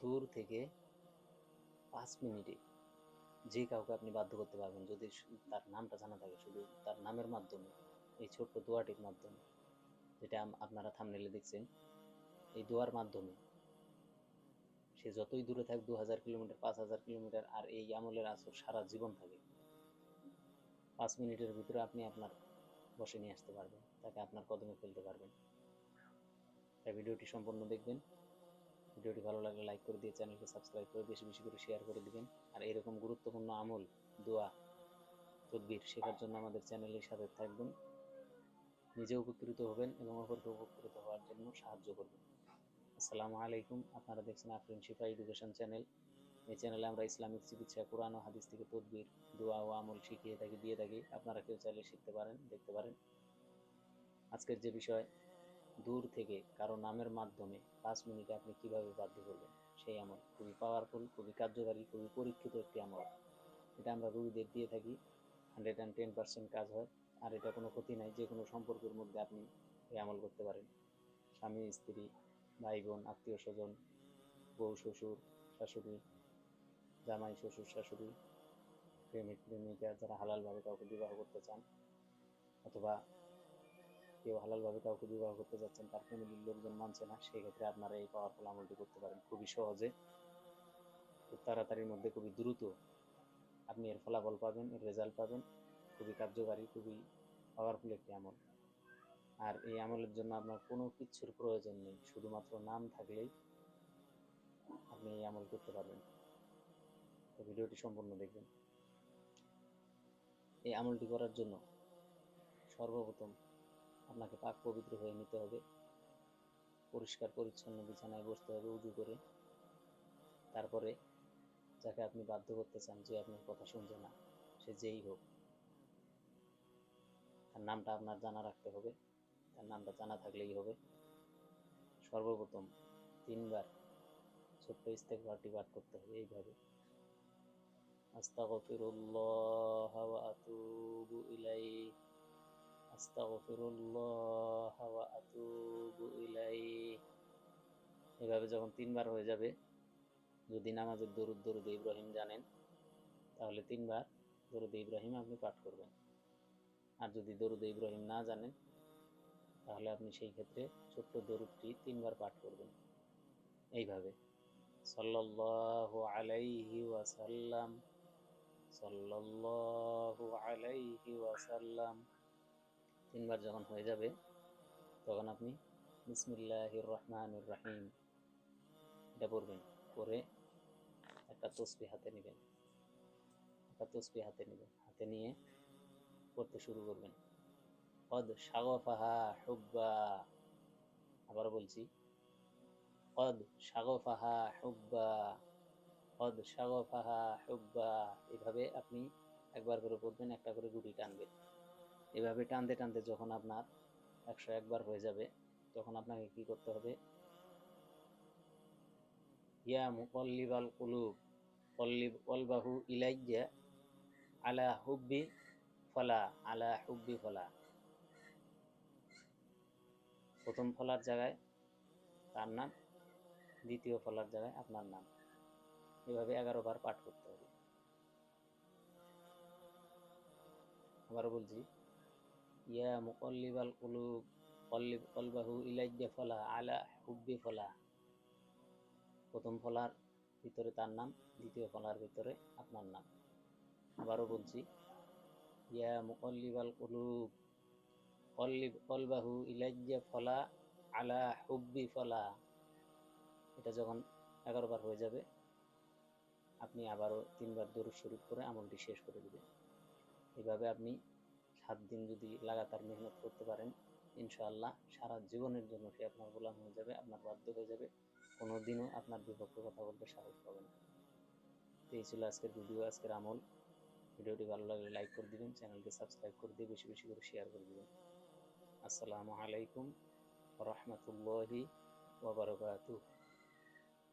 দূর থেকে 5 মিনিটে যে কাউকে আপনি বাধ্য করতে পারবেন, যদি তার নামটা জানা থাকে, শুধু তার নামের মাধ্যমে, এই ছোট্ট দোয়াটির মাধ্যমে, যেটা আপনারা থাম্বনেইলে দেখছেন, এই দোয়ার মাধ্যমে সে যতই দূরে থাক, 2000 কিলোমিটার, 5000 কিলোমিটার, আর এই আমলের আসর সারা জীবন থাকে, 5 মিনিটের ভিতরে আপনি আপনার বসে নিয়ে আসতে পারবেন, তাকে আপনার কদমে ফেলতে পারবেন। তাই ভিডিওটি সম্পূর্ণ দেখবেন। ভিডিওটি ভালো লাগলে লাইক করে দিয়ে চ্যানেলকে সাবস্ক্রাইব করে বেশি বেশি করে শেয়ার করে দিবেন। আর এরকম গুরুত্বপূর্ণ আমল, দোয়া, তদবির শেখার জন্য আমাদের চ্যানেলের সাথে থাকবেন। নিজে উপকৃত হবেন এবং অপরকে উপকৃত হওয়ার জন্য সাহায্য করবেন। আসসালামু আলাইকুম। আপনারা দেখছেন আফরিন শিফা এডুকেশন চ্যানেল। এই চ্যানেলে আমরা ইসলামিক চিকিৎসা, কোরআন ও হাদিস থেকে তদবির, দোয়া ও আমল শিখিয়ে থাকি, দিয়ে থাকি। আপনারা কেউ চাইলে শিখতে পারেন, দেখতে পারেন। আজকের যে বিষয়, দূর থেকে কারো নামের মাধ্যমে 5 মিনিটে আপনি কিভাবে বাধ্য করবেন, সেই আমল খুবই পাওয়ারফুল, খুবই কার্যকারী, খুবই পরীক্ষিত একটি আমল। এটা আমরা রোগীদের দিয়ে থাকি, 110% কাজ হয়। আর এটা কোনো ক্ষতি নাই, যে কোনো সম্পর্কের মধ্যে আপনি এই আমল করতে পারেন। স্বামী স্ত্রী, ভাই বোন, আত্মীয় স্বজন, বউ শ্বশুর শাশুড়ি, জামাই শ্বশুর শাশুড়ি, প্রেমিক প্রেমিকা, যারা হালালভাবে কাউকে বিবাহ করতে চান, অথবা কেউ হালালভাবে কাউকে বিবাহ করতে যাচ্ছেন, তার ফ্যামিলির লোকজন মানছে না, সেই ক্ষেত্রে আপনারা এই পাওয়ারফুল আমলটি করতে পারেন খুবই সহজে, খুব তাড়াতাড়ির মধ্যে, খুবই দ্রুত আপনি এর ফলাফল পাবেন, এর রেজাল্ট পাবেন। খুবই কার্যকারী, খুবই পাওয়ারফুল একটি আমল। আর এই আমলের জন্য আপনার কোনো কিছুর প্রয়োজন নেই, শুধুমাত্র নাম থাকলেই আপনি এই আমল করতে পারবেন। তো ভিডিওটি সম্পূর্ণ দেখবেন। এই আমলটি করার জন্য সর্বপ্রথম আপনাকে পাক পবিত্র হয়ে নিতে হবে, পরিষ্কার পরিচ্ছন্ন বিছানায় বসতে হবে উজু করে। তারপরে যাকে আপনি বাধ্য করতে চান, যে আপনার কথা শুনছে না, সে যেই হোক, তার নামটা আপনার জানা রাখতে হবে। তার নামটা জানা থাকলেই হবে। সর্বপ্রথম 3 বার ছোট্ট ইস্তেগফারটি পাঠ করতে হবে এইভাবে: আস্তাগফিরুল্লাহ ওয়া আতুবু ইলাইহি, আস্তাগফিরুল্লাহ ওয়া আতুবু ইলাইহি। এভাবে যখন 3 বার হয়ে যাবে, যদি নামাজের দরুদ ইব্রাহিম জানেন, তাহলে 3 বার দরুদ ইব্রাহিম আপনি পাঠ করবেন। আর যদি দরুদ ইব্রাহিম না জানেন, তাহলে আপনি সেই ক্ষেত্রে ছোট্ট দরুদটি 3 বার পাঠ করবেন এইভাবে: সাল্লাল্লাহু আলাইহি ওয়াসাল্লাম, সাল্লাল্লাহু আলাইহি ওয়াসাল্লাম। 3 বার যখন হয়ে যাবে, তখন আপনি বিসমিল্লাহির রহমানির রহিম এটা পড়বেন। পরে একটা তসবিহ হাতে নেবেন, হাতে নিয়ে পড়তে শুরু করবেন: কদ শাগফাহা হুব্বা। আবার বলছি: কদ শাগফাহা হুব্বা, কদ শাগফাহা হুব্বা। এভাবে আপনি একবার করে পড়বেন, একটা করে গুটি টানবেন। এভাবে টানতে টানতে যখন আপনার 101 বার হয়ে যাবে, তখন আপনাকে কি করতে হবে: ইয়া মুকাল্লিবাল কুলুব কল্লিব কলবাহু ইলাইয়া আলা হুব্বি ফলা, আলা হুব্বি ফলা। প্রথম ফলার জায়গায় তার নাম, দ্বিতীয় ফলার জায়গায় আপনার নাম। এভাবে 11 বার পাঠ করতে হবে। আবারও বলছি: ইয়া মুকাল্লিবাল কুলুব কল্লিব কলবাহু ইলাইয়া ফলা, আলা হুব্বি ফলা। প্রথম ফলার ভিতরে তার নাম, দ্বিতীয় ফলার ভিতরে আপনার নাম। আবারও বলছি: ইয়া মুকাল্লিবাল কুলুব কল্লিব কলবাহু ইলাইয়া ফলা, আলা হুব্বি ফলা। এটা যখন 11 বার হয়ে যাবে, আপনি আবারও 3 বার দরুদ শরীফ করে আমলটি শেষ করে দিবেন। এভাবে আপনি 7 দিন যদি লাগাতার মেহনত করতে পারেন, ইনশাআল্লাহ সারা জীবনের জন্য সে আপনার গোলাম হয়ে যাবে, আপনার বাধ্য হয়ে যাবে, কোনোদিনও আপনার বিপক্ষে কথা বলতে সাহস পাবে না। তো এই ছিল আজকের ভিডিও, আজকের আমল। ভিডিওটি ভালো লাগলে লাইক করে দিবেন, চ্যানেলকে সাবস্ক্রাইব করে দিয়ে বেশি বেশি করে শেয়ার করে দিবেন। আসসালামু আলাইকুম ওয়া রাহমাতুল্লাহি ওয়া বারাকাতুহু।